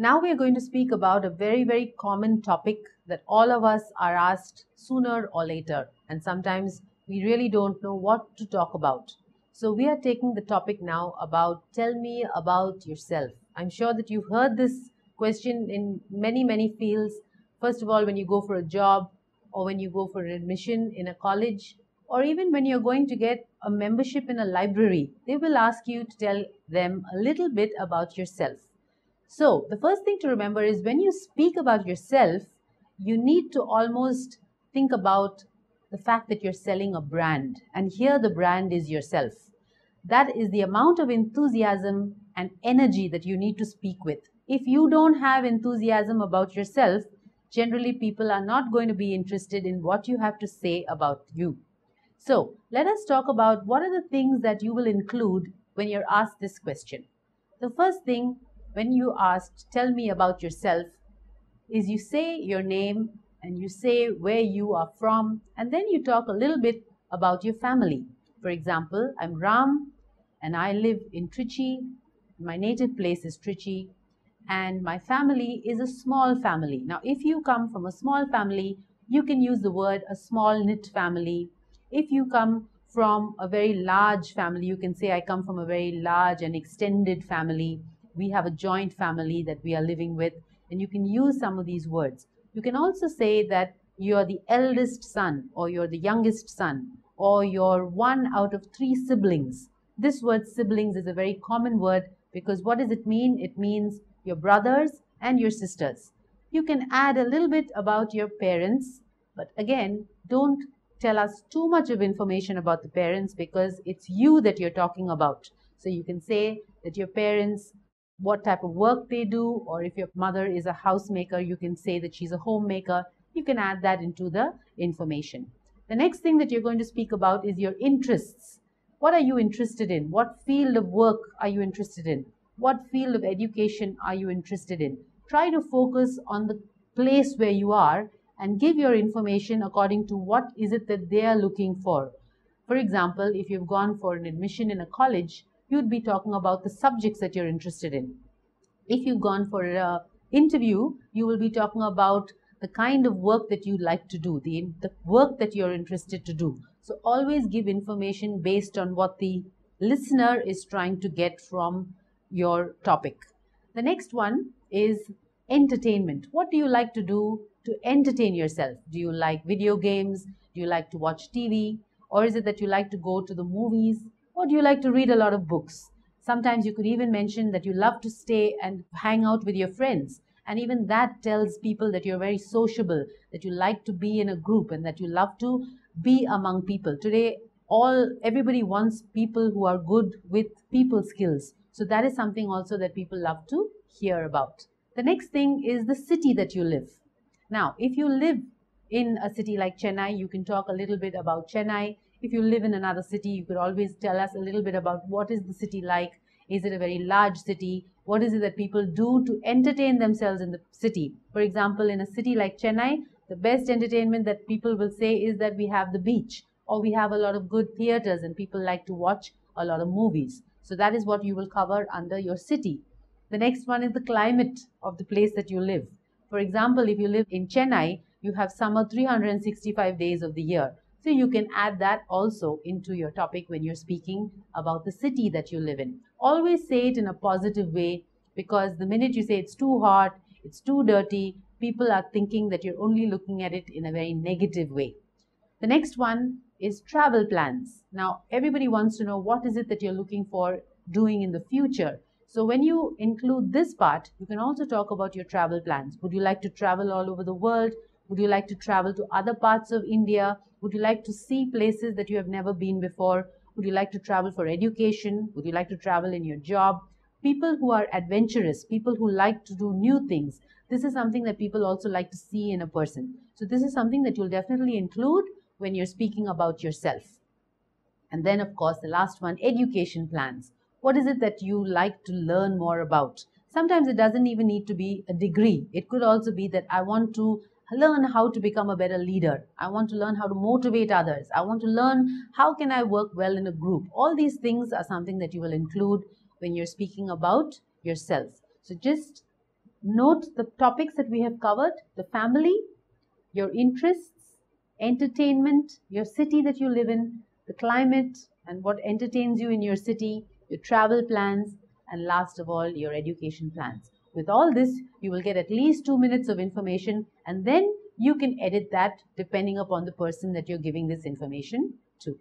Now we are going to speak about a very common topic that all of us are asked sooner or later, and sometimes we really don't know what to talk about. So we are taking the topic now about tell me about yourself. I'm sure that you've heard this question in many fields. First of all, when you go for a job, or when you go for an admission in a college, or even when you're going to get a membership in a library, they will ask you to tell them a little bit about yourself. So the first thing to remember is when you speak about yourself, you need to almost think about the fact that you're selling a brand, and here the brand is yourself. That is the amount of enthusiasm and energy that you need to speak with. If you don't have enthusiasm about yourself, generally people are not going to be interested in what you have to say about you. So let us talk about what are the things that you will include when you're asked this question. The first thing when you asked, tell me about yourself, is you say your name and you say where you are from, and then you talk a little bit about your family. For example, I'm Ram and I live in Trichy. My native place is Trichy and my family is a small family. Now, if you come from a small family, you can use the word a small knit family. If you come from a very large family, you can say I come from a very large and extended family. We have a joint family that we are living with, and you can use some of these words. You can also say that you're the eldest son, or you're the youngest son, or you're one out of 3 siblings. This word siblings is a very common word because what does it mean? It means your brothers and your sisters. You can add a little bit about your parents, but again, don't tell us too much of information about the parents because it's you that you're talking about. So you can say that your parents, what type of work they do, or if your mother is a housemaker, you can say that she's a homemaker. You can add that into the information. The next thing that you're going to speak about is your interests. What are you interested in? What field of work are you interested in? What field of education are you interested in? Try to focus on the place where you are and give your information according to what is it that they are looking for. For example, if you've gone for an admission in a college, you'd be talking about the subjects that you're interested in. If you've gone for an interview, you will be talking about the kind of work that you'd like to do, the work that you're interested to do. So always give information based on what the listener is trying to get from your topic. The next one is entertainment. What do you like to do to entertain yourself? Do you like video games? Do you like to watch TV? Or is it that you like to go to the movies? Or do you like to read a lot of books? Sometimes you could even mention that you love to stay and hang out with your friends. And even that tells people that you're very sociable, that you like to be in a group and that you love to be among people. Today, everybody wants people who are good with people skills. So that is something also that people love to hear about. The next thing is the city that you live. Now, if you live in a city like Chennai, you can talk a little bit about Chennai. If you live in another city, you could always tell us a little bit about what is the city like. Is it a very large city? What is it that people do to entertain themselves in the city? For example, in a city like Chennai, the best entertainment that people will say is that we have the beach, or we have a lot of good theaters and people like to watch a lot of movies. So that is what you will cover under your city. The next one is the climate of the place that you live. For example, if you live in Chennai, you have summer 365 days of the year. So you can add that also into your topic when you're speaking about the city that you live in. Always say it in a positive way, because the minute you say it's too hot, it's too dirty, people are thinking that you're only looking at it in a very negative way. The next one is travel plans. Now, everybody wants to know what is it that you're looking for doing in the future. So when you include this part, you can also talk about your travel plans. Would you like to travel all over the world? Would you like to travel to other parts of India? Would you like to see places that you have never been before? Would you like to travel for education? Would you like to travel in your job? People who are adventurous, people who like to do new things. This is something that people also like to see in a person. So this is something that you'll definitely include when you're speaking about yourself. And then, of course, the last one, education plans. What is it that you like to learn more about? Sometimes it doesn't even need to be a degree. It could also be that I want to learn how to become a better leader. I want to learn how to motivate others. I want to learn how can I work well in a group. All these things are something that you will include when you're speaking about yourself. So just Note the topics that we have covered: the family, your interests, entertainment, your city that you live in, the climate and what entertains you in your city, your travel plans, and last of all, your education plans. With all this, you will get at least 2 minutes of information, and then you can edit that depending upon the person that you're giving this information to.